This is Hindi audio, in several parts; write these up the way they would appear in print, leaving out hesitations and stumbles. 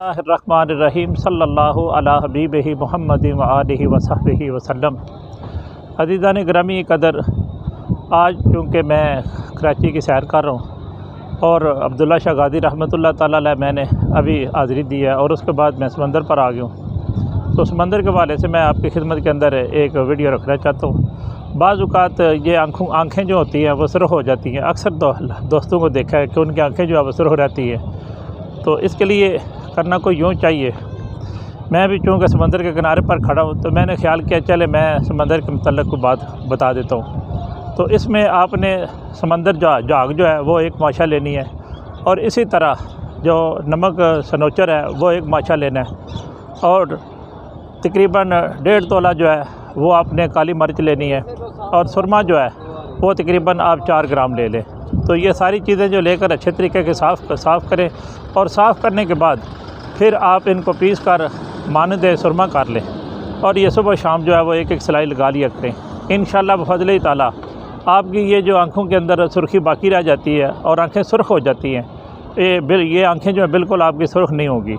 बिस्मिल्लाहिर्रहमानिर्रहीम सल्लल्लाहु अला हबीबिही मुहम्मदिन व आलिहि व सहबिही वसल्लम। अज़ीज़ान गिरामी कदर, आज चूँकि मैं कराची की सैर कर रहा हूँ और अब्दुल्ला शाह गाज़ी रहमतुल्लाह ताला अलैह मैंने अभी हाज़िरी दी है और उसके बाद मैं समंदर पर आ गया हूँ। तो समंदर के हवाले से मैं आपकी खिदमत के अंदर एक वीडियो रखना चाहता हूँ। बाज़ औक़ात ये आँखें जो होती हैं वो सुर्ख़ हो जाती हैं। अक्सर दोस्तों को देखा है कि उनकी आँखें जो है वो सुर्ख़ रहती हैं। तो इसके लिए करना कोई यूँ चाहिए। मैं भी चूँकि समंदर के किनारे पर खड़ा हूँ तो मैंने ख्याल किया चले मैं समंदर के मतलब कोई बात बता देता हूँ। तो इसमें आपने समंदर झाग जो है वो एक माशा लेनी है और इसी तरह जो नमक सनोचर है वो एक माशा लेना है और तकरीबन 1.5 तोला जो है वो आपने काली मिर्च लेनी है और सुरमा जो है वो तकरीबन आप 4 ग्राम ले लें। तो ये सारी चीज़ें जो लेकर अच्छे तरीके के साफ़ करें और साफ़ करने के बाद फिर आप इनको पीस कर मानद सुरमा कर लें और ये सुबह शाम जो है वो एक सिलाई लगा लिया करें। इंशाअल्लाह बफ़ज़्ल ताला आपकी ये जो आँखों के अंदर सुर्खी बाकी रह जाती है और आँखें सुर्ख़ हो जाती हैं, ये आँखें जो है बिल्कुल आपकी सुर्ख़ नहीं होगी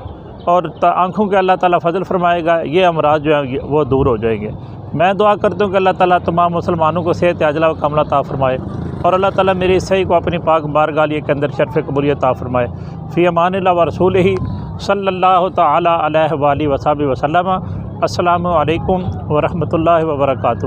और आँखों के अल्लाह ताला फजल फरमाएगा। ये अमराज जो है वो दूर हो जाएंगे। मैं दुआ करता हूँ कि अल्लाह ताला तमाम मुसलमानों को सेहत आजला व कामला अता फरमाए और अल्लाह ताला मेरी इस सही को अपनी पाक बारगाह के अंदर शरफ़ कबूलियत अता फरमाए। फ़ी अमानिल्लाह व रसूलिही सल्लल्लाहु तआला अलैहि व आलिहि व सल्लम। अस्सलामु अलैकुम व रहमतुल्लाहि व बरकातुहू।